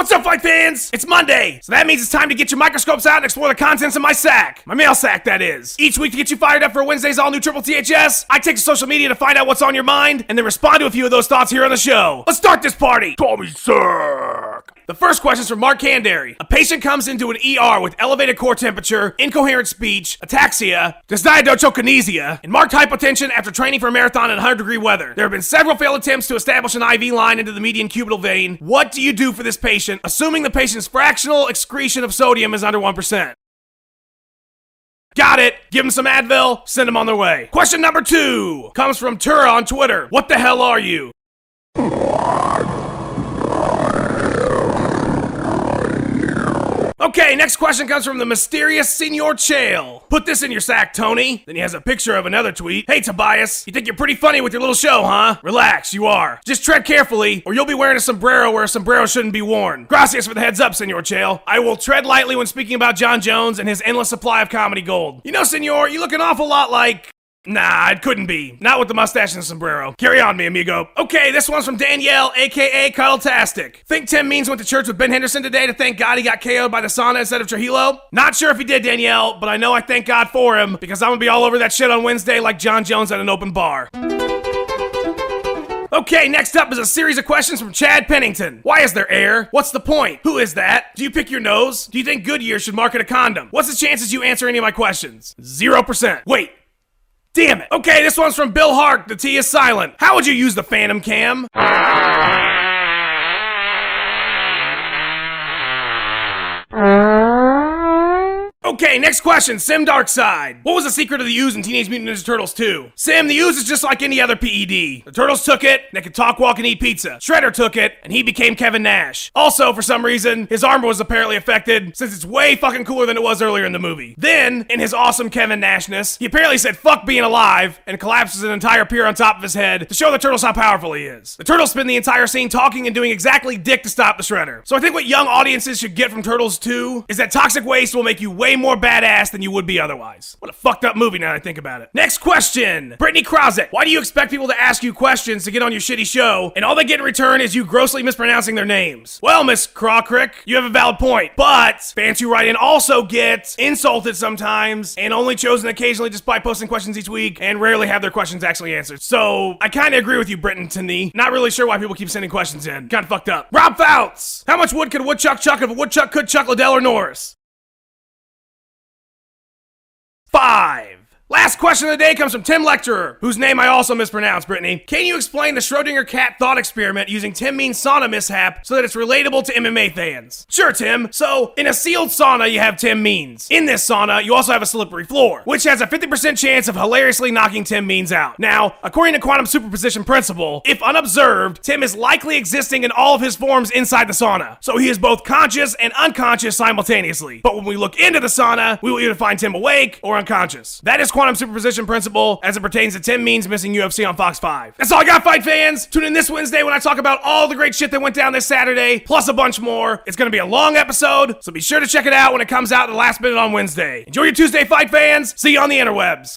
What's up, fight fans? It's Monday, so that means it's time to get your microscopes out and explore the contents of my sack. My mail sack, that is. Each week to get you fired up for Wednesday's all-new Triple THS, I take to social media to find out what's on your mind, and then respond to a few of those thoughts here on the show. Let's start this party! Tommy Sack! The first question is from Mark Candary. A patient comes into an ER with elevated core temperature, incoherent speech, ataxia, dysdiadochokinesia, and marked hypotension after training for a marathon in 100-degree weather. There have been several failed attempts to establish an IV line into the median cubital vein. What do you do for this patient, assuming the patient's fractional excretion of sodium is under 1%? Got it. Give them some Advil, send them on their way. Question number 2 comes from Tura on Twitter. What the hell are you? Okay, next question comes from the mysterious Senor Chael. Put this in your sack, Tony. Then he has a picture of another tweet. Hey, Tobias, you think you're pretty funny with your little show, huh? Relax, you are. Just tread carefully, or you'll be wearing a sombrero where a sombrero shouldn't be worn. Gracias for the heads up, Senor Chael. I will tread lightly when speaking about John Jones and his endless supply of comedy gold. You know, Senor, you look an awful lot like... Nah, it couldn't be. Not with the mustache and the sombrero. Carry on, mi amigo. Okay, this one's from Danielle, aka Cuddle-tastic. Think Tim Means went to church with Ben Henderson today to thank God he got KO'd by the sauna instead of Trujillo? Not sure if he did, Danielle, but I know I thank God for him because I'm gonna be all over that shit on Wednesday like John Jones at an open bar. Okay, next up is a series of questions from Chad Pennington. Why is there air? What's the point? Who is that? Do you pick your nose? Do you think Goodyear should market a condom? What's the chances you answer any of my questions? 0%. Wait. Damn it. Okay, this one's from Bill Hark. The T is silent. How would you use the Phantom Cam? Okay, next question, Sim Darkside. What was the secret of the ooze in Teenage Mutant Ninja Turtles 2? Sim, the ooze is just like any other PED. The Turtles took it, and they could talk, walk, and eat pizza. Shredder took it, and he became Kevin Nash. Also, for some reason, his armor was apparently affected, since it's way fucking cooler than it was earlier in the movie. Then, in his awesome Kevin Nashness, he apparently said fuck being alive, and collapses an entire pier on top of his head to show the Turtles how powerful he is. The Turtles spend the entire scene talking and doing exactly dick to stop the Shredder. So I think what young audiences should get from Turtles 2 is that toxic waste will make you way more badass than you would be otherwise. What a fucked up movie now that I think about it. Next question. Brittany Krauset. Why do you expect people to ask you questions to get on your shitty show, and all they get in return is you grossly mispronouncing their names? Well, Miss Crawcrick, you have a valid point, but fans who write in also get insulted sometimes, and only chosen occasionally despite posting questions each week, and rarely have their questions actually answered. So, I kinda agree with you, Brittany. Not really sure why people keep sending questions in. Kinda fucked up. Rob Fouts. How much wood could a woodchuck chuck if a woodchuck could chuck Liddell or Norris? 5. Last question of the day comes from Tim Lecturer, whose name I also mispronounced, Brittany. Can you explain the Schrodinger cat thought experiment using Tim Means' sauna mishap so that it's relatable to MMA fans? Sure, Tim. So, in a sealed sauna, you have Tim Means. In this sauna, you also have a slippery floor, which has a 50% chance of hilariously knocking Tim Means out. Now, according to quantum superposition principle, if unobserved, Tim is likely existing in all of his forms inside the sauna. So he is both conscious and unconscious simultaneously. But when we look into the sauna, we will either find Tim awake or unconscious. That is quantum superposition principle as it pertains to Tim Means missing UFC on Fox 5. That's all I got, fight fans. Tune in this Wednesday when I talk about all the great shit that went down this Saturday, plus a bunch more. It's gonna be a long episode, so be sure to check it out when it comes out the last minute on Wednesday. Enjoy your Tuesday, fight fans. See you on the interwebs.